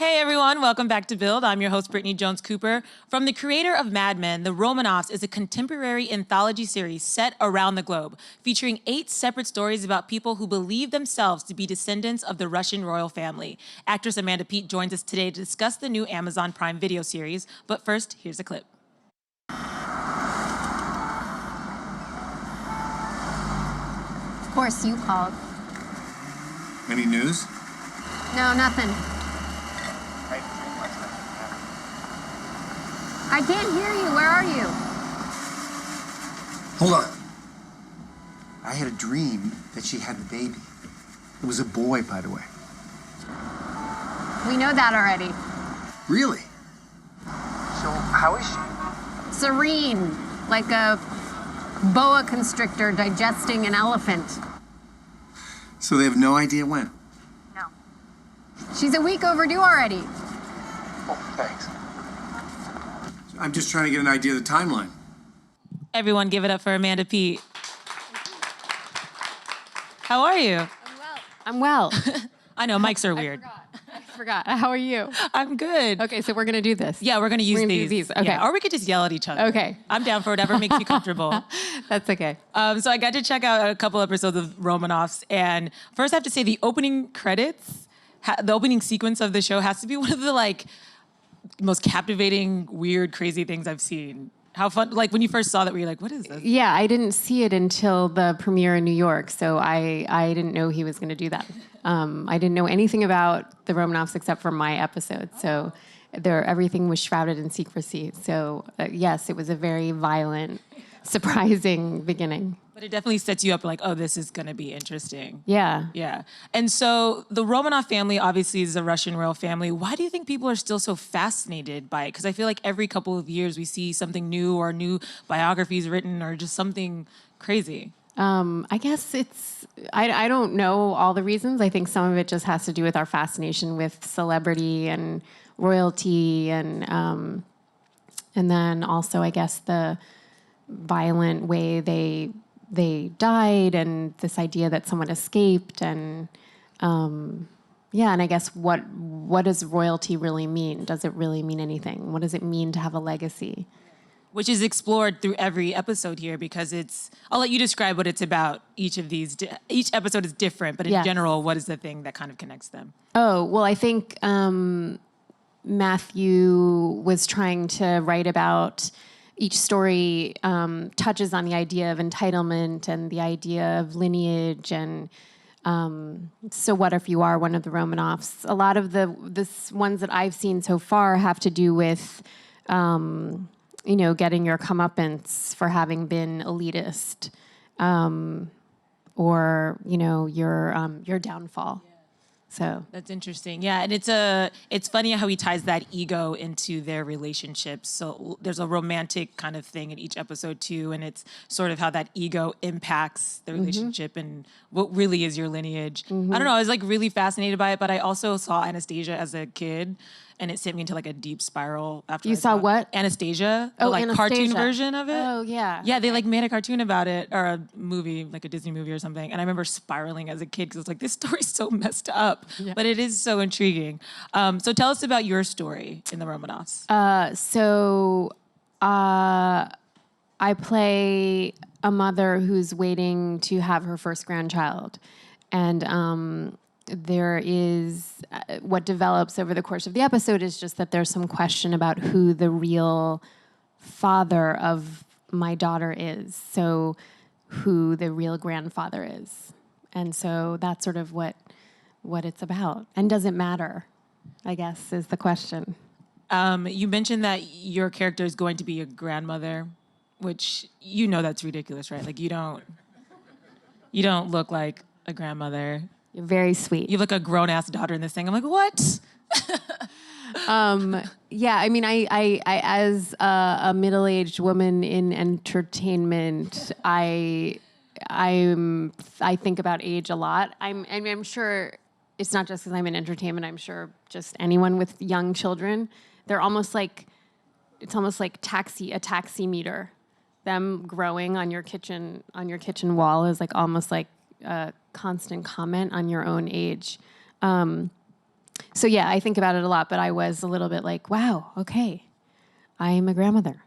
Hey everyone, welcome back to Build. I'm your host, Brittany Jones-Cooper. From the creator of Mad Men, The Romanoffs is a contemporary anthology series set around the globe, featuring 8 separate stories about people who believe themselves to be descendants of the Russian royal family. Actress Amanda Peet joins us today to discuss the new Amazon Prime Video series. But first, here's a clip. Of course you called. Any news? No, nothing. I can't hear you. Where are you? Hold on. I had a dream that she had a baby. It was a boy, by the way. We know that already. Really? So, how is she? Serene, like a boa constrictor digesting an elephant. So they have no idea when? No. She's a week overdue already. Oh, thanks. I'm just trying to get an idea of the timeline. Everyone give it up for Amanda Peet. How are you? I'm well. I know, mics are weird. I forgot. How are you? I'm good. Okay, so we're going to do this. Yeah, we're going to use these. Okay. Yeah, or we could just yell at each other. Okay. I'm down for whatever makes you comfortable. That's okay. So I got to check out a couple episodes of Romanoffs, and first I have to say the opening credits, the opening sequence of the show has to be one of the most captivating, weird, crazy things I've seen. How fun, when you first saw that, were you like, what is this? Yeah, I didn't see it until the premiere in New York, so I didn't know he was going to do that. I didn't know anything about the Romanovs except for my episode, so everything was shrouded in secrecy. So yes, it was a very violent, surprising beginning. But it definitely sets you up oh, this is going to be interesting. Yeah. Yeah. And so the Romanov family obviously is a Russian royal family. Why do you think people are still so fascinated by it? Because I feel like every couple of years we see something new or new biographies written or just something crazy. I guess I don't know all the reasons. I think some of it just has to do with our fascination with celebrity and royalty and then also I guess the violent way they died and this idea that someone escaped and and I guess what does royalty really mean? Does it really mean anything? What does it mean to have a legacy? Which is explored through every episode here because I'll let you describe what it's about. Each of these, each episode is different, but in general, what is the thing that kind of connects them? Oh, well, I think Matthew was trying to write about each story touches on the idea of entitlement and the idea of lineage and so what if you are one of the Romanoffs? A lot of the ones that I've seen so far have to do with getting your comeuppance for having been elitist or your downfall. So that's interesting. Yeah, and it's funny how he ties that ego into their relationships. So there's a romantic kind of thing in each episode too, and it's sort of how that ego impacts the relationship and what really is your lineage. I don't know, I was really fascinated by it, but I also saw Anastasia as a kid, and it sent me into a deep spiral after You saw what? Anastasia, the Anastasia. Cartoon version of it. Oh, yeah. Yeah, they made a cartoon about it, or a movie, a Disney movie or something. And I remember spiraling as a kid because it's this story's so messed up, but it is so intriguing. So tell us about your story in the Romanovs. I play a mother who's waiting to have her first grandchild. And there is what develops over the course of the episode is just that there's some question about who the real father of my daughter is, so who the real grandfather is. And so that's sort of what it's about. And does it matter, I guess, is the question. You mentioned that your character is going to be a grandmother, which that's ridiculous, right? You don't look like a grandmother. You're very sweet. You look a grown-ass daughter in this thing. I'm like, what? Yeah, I mean, I as a middle-aged woman in entertainment, I think about age a lot. I'm sure it's not just because I'm in entertainment. I'm sure just anyone with young children, they're almost it's almost like a taxi meter. Them growing on your kitchen wall is almost like a constant comment on your own age. So yeah, I think about it a lot, but I was a little bit like, wow, okay, I am a grandmother.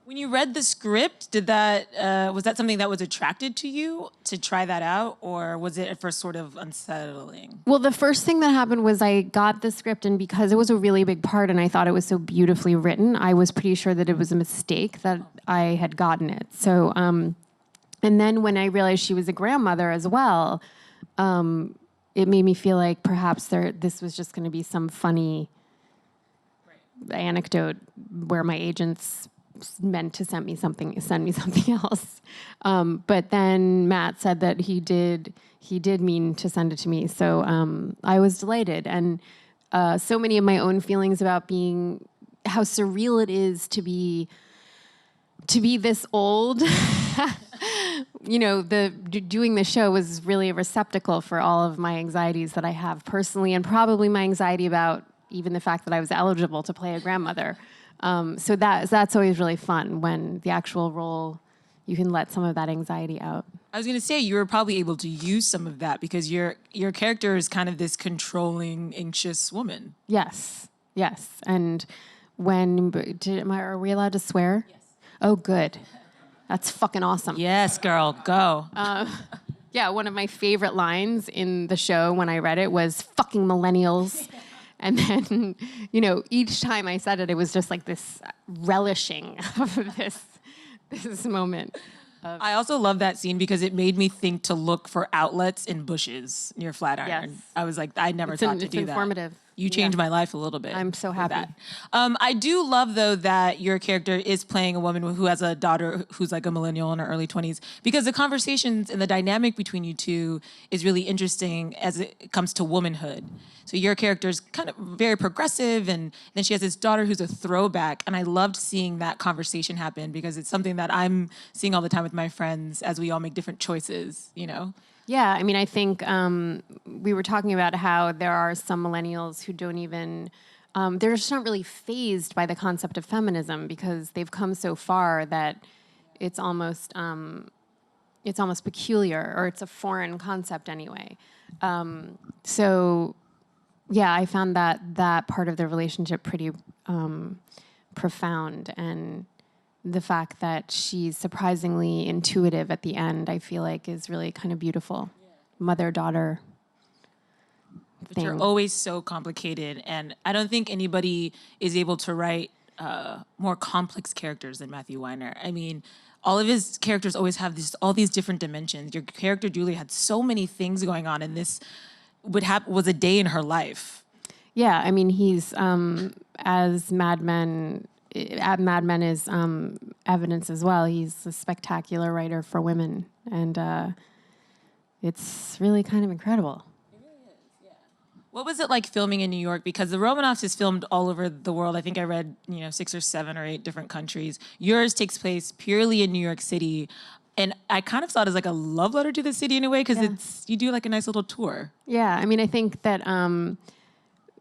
When you read the script, did that was that something that was attracted to you to try that out, or was it at first sort of unsettling? Well, the first thing that happened was I got the script, and because it was a really big part and I thought it was so beautifully written, I was pretty sure that it was a mistake that I had gotten it. So, and then when I realized she was a grandmother as well, it made me feel like perhaps this was just going to be some funny anecdote where my agents meant to send me something else. But then Matt said that he did mean to send it to me. So I was delighted. And so many of my own feelings about how surreal it is to be this old, doing the show was really a receptacle for all of my anxieties that I have personally, and probably my anxiety about even the fact that I was eligible to play a grandmother. So that's always really fun when the actual role, you can let some of that anxiety out. I was going to say you were probably able to use some of that because your character is kind of this controlling, anxious woman. Yes. And are we allowed to swear? Yes. Oh, good. That's fucking awesome. Yes, girl, go. Yeah, one of my favorite lines in the show when I read it was "fucking millennials." And then, each time I said it, it was just like this relishing of this moment. I also love that scene because it made me think to look for outlets in bushes near Flatiron. Yes. I was like, I never thought to do it's informative. that. You changed my life a little bit. I'm so happy. That. I do love, though, that your character is playing a woman who has a daughter who's like a millennial in her early 20s, because the conversations and the dynamic between you two is really interesting as it comes to womanhood. So your character is kind of very progressive, and then she has this daughter who's a throwback, and I loved seeing that conversation happen because it's something that I'm seeing all the time with my friends as we all make different choices, Yeah, I mean, I think we were talking about how there are some millennials who don't even, they're just not really fazed by the concept of feminism because they've come so far that it's almost peculiar, or it's a foreign concept anyway. So, yeah, I found that part of the relationship pretty profound, and the fact that she's surprisingly intuitive at the end, I feel like is really kind of beautiful. Yeah. Mother-daughter But thing. you're always so complicated, and I don't think anybody is able to write more complex characters than Matthew Weiner. I mean, all of his characters always have all these different dimensions. Your character, Julie, had so many things going on, and this was a day in her life. Yeah, I mean, he's, as Mad Men is evidence as well. He's a spectacular writer for women, and it's really kind of incredible. It really is, yeah. What was it like filming in New York? Because the Romanoffs is filmed all over the world. I think I read, 6 or 7 or 8 different countries. Yours takes place purely in New York City. And I kind of saw it as like a love letter to the city in a way, because you do like a nice little tour. Yeah, I mean, I think that,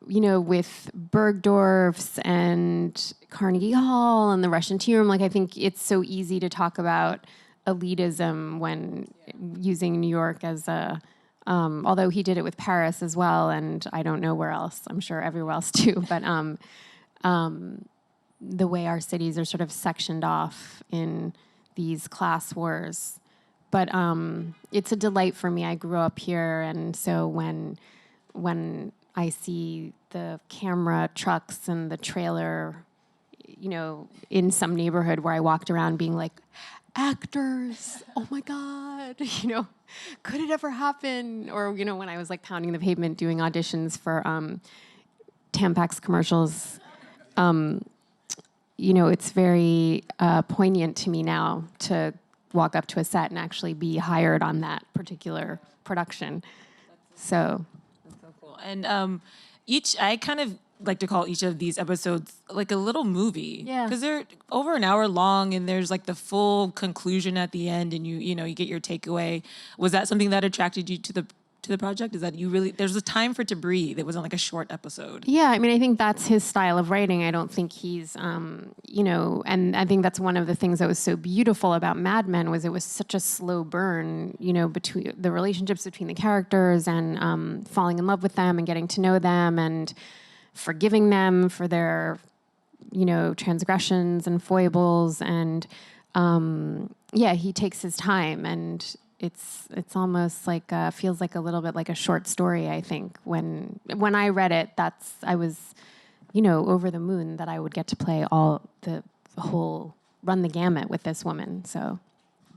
with Bergdorf's and Carnegie Hall and the Russian Tea Room, I think it's so easy to talk about elitism when using New York as a, although he did it with Paris as well, and I don't know where else. I'm sure everywhere else too, but the way our cities are sort of sectioned off in these class wars. But it's a delight for me. I grew up here, and so when I see the camera trucks and the trailer, in some neighborhood where I walked around being like, actors, oh my God, could it ever happen? Or, when I was like pounding the pavement doing auditions for Tampax commercials, it's very poignant to me now to walk up to a set and actually be hired on that particular production. So cool. And I kind of like to call each of these episodes like a little movie. Yeah. Because they're over an hour long, and there's like the full conclusion at the end, and you get your takeaway. Was that something that attracted you to the to the project? Is that there's a time for it to breathe. It wasn't like a short episode. Yeah, I mean, I think that's his style of writing. I don't think he's, and I think that's one of the things that was so beautiful about Mad Men was it was such a slow burn, between the relationships between the characters and falling in love with them and getting to know them and forgiving them for their, transgressions and foibles. And he takes his time, and it's almost like feels like a little bit like a short story. I think when I read it, I was, over the moon that I would get to play all the whole run the gamut with this woman. So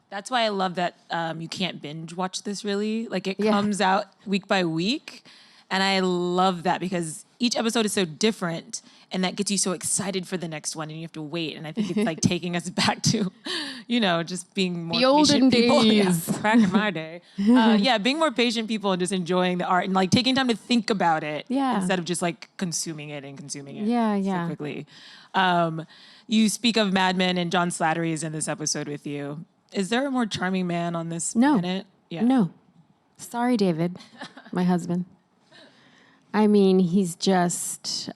that's why I love that you can't binge watch this really. Like it comes out week by week, and I love that because each episode is so different. And that gets you so excited for the next one, and you have to wait. And I think it's like taking us back to, just being more the olden patient people. days. Yeah, back in my day. Being more patient people and just enjoying the art and like taking time to think about it instead of just like consuming it so quickly. You speak of Mad Men, and John Slattery is in this episode with you. Is there a more charming man on this planet? Yeah. No. Sorry, David, my husband. I mean, he's just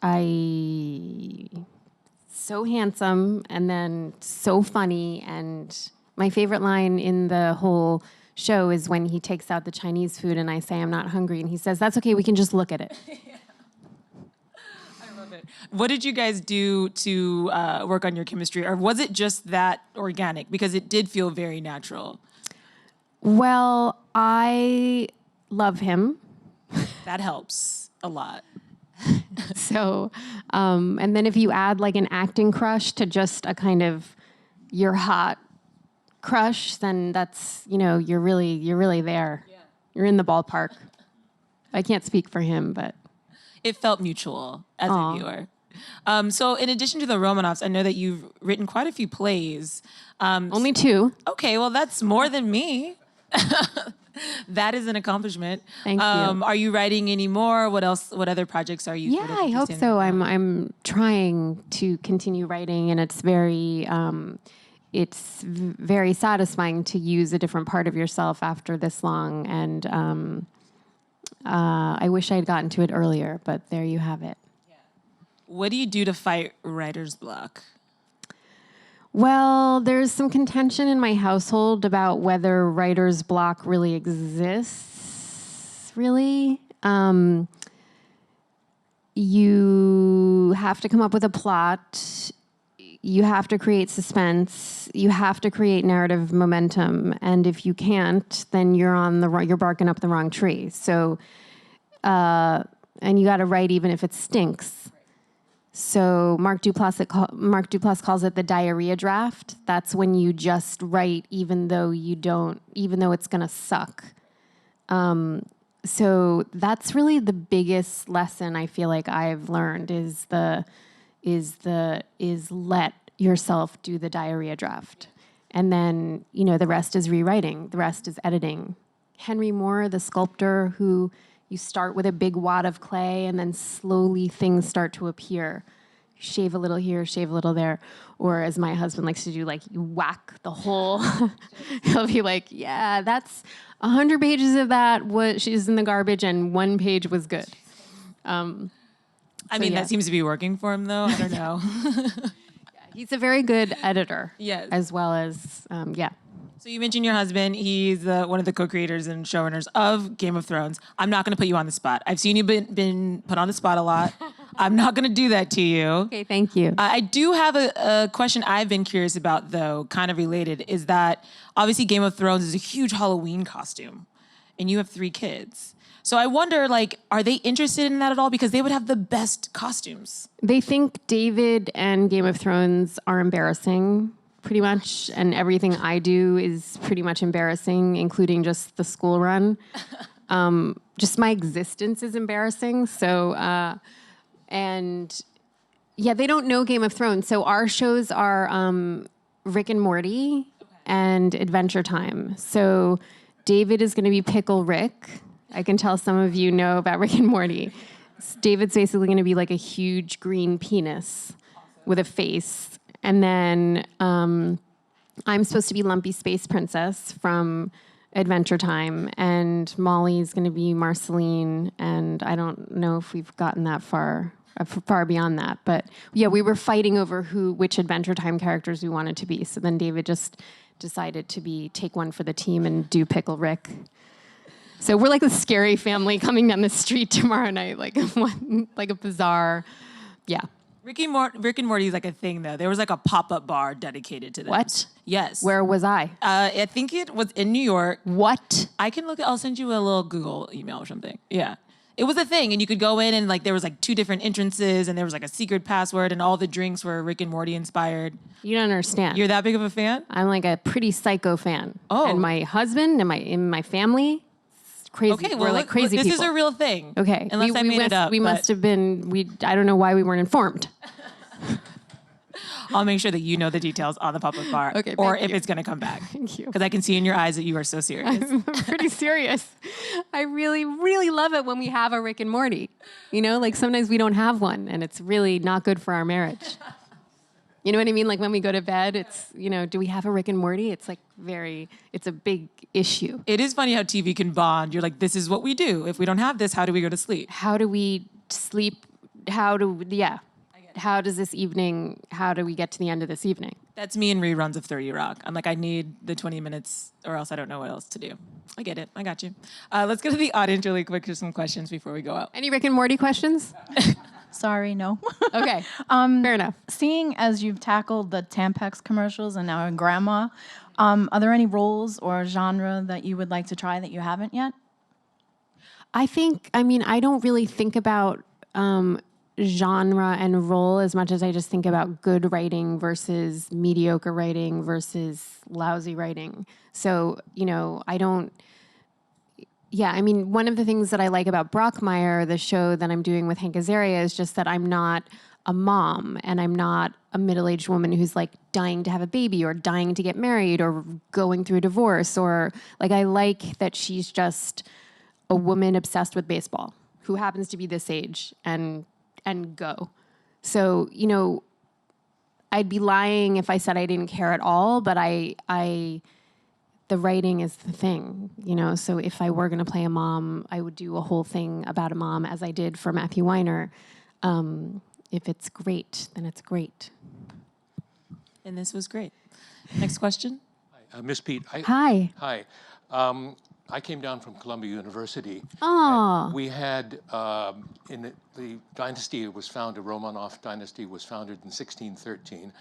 so handsome and then so funny. And my favorite line in the whole show is when he takes out the Chinese food and I say, I'm not hungry. And he says, that's okay, we can just look at it. I love it. What did you guys do to work on your chemistry? Or was it just that organic? Because it did feel very natural. Well, I love him. That helps a lot. So, and then if you add like an acting crush to just a kind of your hot crush, then that's, you're really there. Yeah. You're in the ballpark. I can't speak for him, but it felt mutual as a viewer. So in addition to the Romanovs, I know that you've written quite a few plays. Only 2. Okay, well, that's more than me. That is an accomplishment. Thank you. Are you writing any more? What else? What other projects are you? Yeah, I hope so. I'm trying to continue writing, and it's very satisfying to use a different part of yourself after this long. And I wish I had gotten to it earlier, but there you have it. Yeah. What do you do to fight writer's block? Well, there's some contention in my household about whether writer's block really exists, really. You have to come up with a plot. You have to create suspense. You have to create narrative momentum. And if you can't, then you're barking up the wrong tree. So, and you got to write even if it stinks. So Mark Duplass calls it the diarrhea draft. That's when you just write even though it's gonna suck. So that's really the biggest lesson I feel like I've learned is let yourself do the diarrhea draft. And then, the rest is rewriting, the rest is editing. Henry Moore, the sculptor who you start with a big wad of clay and then slowly things start to appear. Shave a little here, shave a little there. Or as my husband likes to do, like you whack the whole, he'll be like, yeah, that's 100 pages of that she's in the garbage and 1 page was good. That seems to be working for him though. I don't know. He's a very good editor. Yes. As well as, So you mentioned your husband. He's one of the co-creators and showrunners of Game of Thrones. I'm not going to put you on the spot. I've seen you been put on the spot a lot. I'm not going to do that to you. Okay, thank you. I do have a question I've been curious about, though, kind of related, is that obviously Game of Thrones is a huge Halloween costume, and you have 3 kids. So I wonder, are they interested in that at all? Because they would have the best costumes. They think David and Game of Thrones are embarrassing. Pretty much, and everything I do is pretty much embarrassing, including just the school run. Just my existence is embarrassing. So, they don't know Game of Thrones. So our shows are Rick and Morty and Adventure Time. So David is going to be Pickle Rick. I can tell some of you know about Rick and Morty. David's basically going to be like a huge green penis with a face. And then I'm supposed to be Lumpy Space Princess from Adventure Time, and Molly's going to be Marceline, and I don't know if we've gotten that far beyond that. But yeah, we were fighting over which Adventure Time characters we wanted to be. So then David just decided to take one for the team and do Pickle Rick. So we're like a scary family coming down the street tomorrow night, like a bizarre, yeah. Rick and Morty is like a thing, though. There was like a pop-up bar dedicated to them. What? Yes. Where was I? I think it was in New York. What? I can look. I'll send you a little Google email or something. Yeah. It was a thing, and you could go in and like there was like 2 different entrances, and there was like a secret password, and all the drinks were Rick and Morty inspired. You don't understand. You're that big of a fan? I'm like a pretty psycho fan. Oh. And my husband and my family, it's crazy. Okay, We're like crazy this people. is a real thing. Okay. Unless I made it up. We but must have been. I don't know why we weren't informed. I'll make sure that you know the details on the pop-up bar. Okay, or thank if you. it's going to come back. Thank you. Because I can see in your eyes that you are so serious. I'm pretty serious. I really, really love it when we have a Rick and Morty. You know, like sometimes we don't have one, and it's really not good for our marriage. You know what I mean? Like when we go to bed, it's, do we have a Rick and Morty? It's like it's a big issue. It is funny how TV can bond. You're like, this is what we do. If we don't have this, how do we go to sleep? How do we sleep? How do we get to the end of this evening? That's me in reruns of 30 Rock. I'm like, I need the 20 minutes or else I don't know what else to do. I get it. I got you. Let's go to the audience really quick for some questions before we go out. Any Rick and Morty questions? Sorry, no. Okay, fair enough. Seeing as you've tackled the Tampax commercials and now a grandma, are there any roles or genre that you would like to try that you haven't yet? I don't really think about genre and role as much as I just think about good writing versus mediocre writing versus lousy writing. So, one of the things that I like about Brockmire, the show that I'm doing with Hank Azaria, is just that I'm not a mom and I'm not a middle-aged woman who's like dying to have a baby or dying to get married or going through a divorce, or like I like that she's just a woman obsessed with baseball who happens to be this age and go. So, I'd be lying if I said I didn't care at all, but the writing is the thing, so if I were going to play a mom, I would do a whole thing about a mom as I did for Matthew Weiner. If it's great, then it's great. And this was great. Next question. Miss Peet. Hi. Hi. I came down from Columbia University. Oh. We had, in the dynasty was founded, Romanov dynasty was founded in 1613.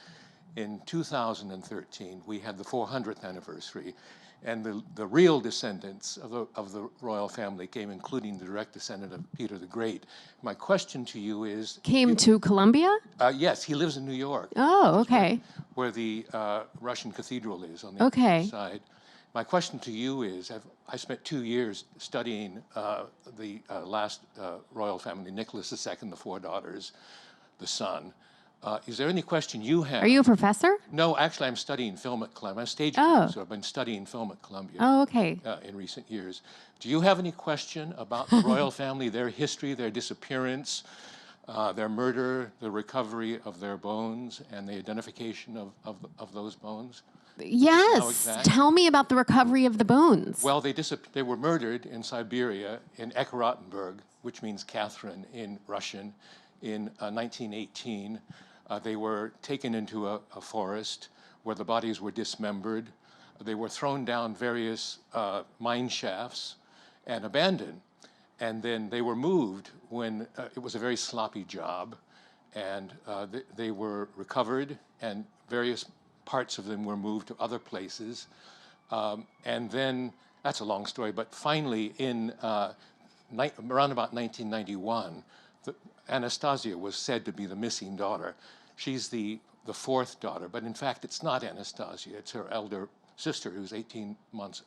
In 2013, we had the 400th anniversary. And the real descendants of the royal family came, including the direct descendant of Peter the Great. My question to you is... Came to Columbia? Yes, he lives in New York. Oh, okay. Where the Russian cathedral is on the Okay. other side. My question to you is, I spent 2 years studying the last royal family, Nicholas II, the 4 daughters, the son. Is there any question you have? Are you a professor? No, actually, I'm studying film at Columbia. I'm a stage Oh. producer. I've been studying film at Columbia Oh, okay. in recent years. Do you have any question about the royal family, their history, their disappearance, their murder, the recovery of their bones, and the identification of those bones? Yes. exact? Tell me about the recovery of the bones. Well, they were murdered in Siberia, in Ekaterinburg, which means Catherine in Russian, in 1918. They were taken into a forest where the bodies were dismembered. They were thrown down various mine shafts and abandoned. And then they were moved when it was a very sloppy job. And they were recovered, and various parts of them were moved to other places. And then, that's a long story, but finally in around about 1991, Anastasia was said to be the missing daughter. She's the 4th daughter, but in fact it's not Anastasia, it's her elder sister who's 18 months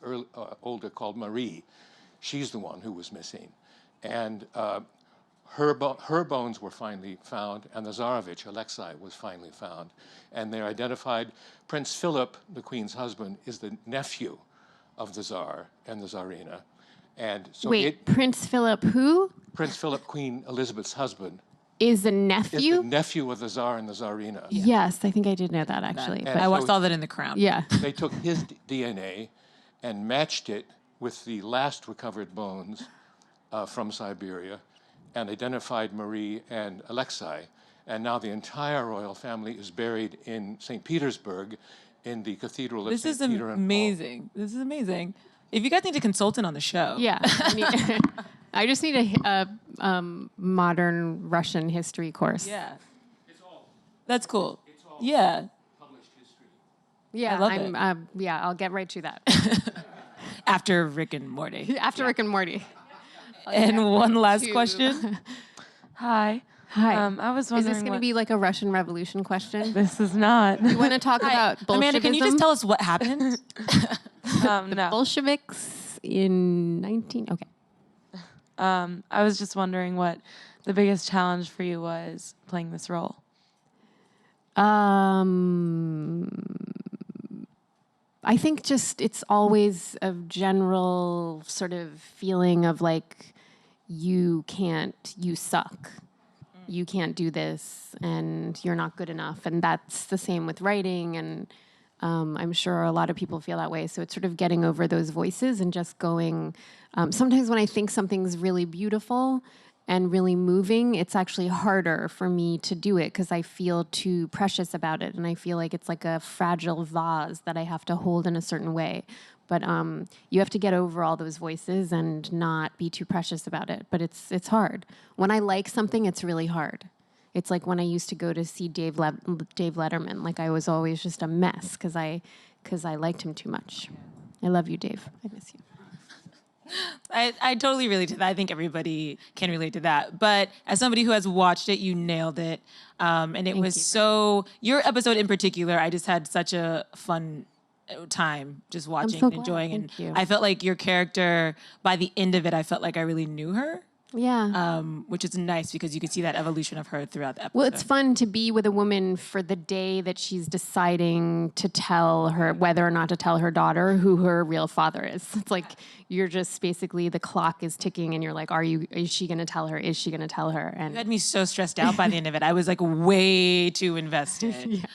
older, called Marie. She's the one who was missing. And her bones were finally found, and the Tsarevich, Alexei, was finally found. And they're identified. Prince Philip, the Queen's husband, is the nephew of the Tsar and the Tsarina. And so Wait, Prince Philip who? Prince Philip, Queen Elizabeth's husband, Is the is nephew? the nephew of the Tsar and the Tsarina. Yes, I think I did know that actually. And I so saw that in The Crown. yeah. they took his DNA, and matched it with the last recovered bones from Siberia and identified Marie and Alexei. And now the entire royal family is buried in St. Petersburg in the Cathedral of This St. is Peter and Paul. amazing. This is amazing. If you guys need a consultant on the show. Yeah. I just need a modern Russian history course. Yeah. It's all That's cool. all Yeah. published history. Yeah, I love it. Yeah, I'll get right to that. After Rick and Morty. After Rick and Morty. And one last to- question. Hi. Hi. I was Is wondering this going to what- be like a Russian Revolution question? This is not. You want to talk about Bolshevism? Amanda, can you just tell us what happened? No. Bolsheviks in 19... Okay. I was just wondering what the biggest challenge for you was playing this role. I think just it's always a general sort of feeling of like you suck. You can't do this and you're not good enough. And that's the same with writing. And I'm sure a lot of people feel that way. So it's sort of getting over those voices and just going. Sometimes when I think something's really beautiful and really moving, it's actually harder for me to do it because I feel too precious about it. And I feel like it's like a fragile vase that I have to hold in a certain way. But you have to get over all those voices and not be too precious about it. But it's hard. When I like something, it's really hard. It's like when I used to go to see Dave Letterman. Like I was always just a mess because I liked him too much. I love you, Dave. I miss you. I totally relate to that. I think everybody can relate to that. But as somebody who has watched it, you nailed it. And it was so, your episode in particular, I just had such a fun time just watching so and glad. enjoying. Thank And you. I felt like your character, by the end of it, I felt like I really knew her. Yeah. Which is nice because you can see that evolution of her throughout the episode. Well, it's fun to be with a woman for the day that she's deciding to tell her whether or not to tell her daughter who her real father is. It's like you're just basically the clock is ticking and you're like, is she going to tell her? Is she going to tell her? And You had me so stressed out by the end of it. I was like way too invested.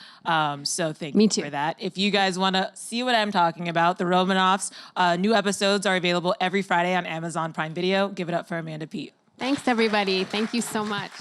So thank Me you too. for that. If you guys want to see what I'm talking about, the Romanovs, new episodes are available every Friday on Amazon Prime Video. Give it up for Amanda Peet. thanks, everybody. Thank you so much.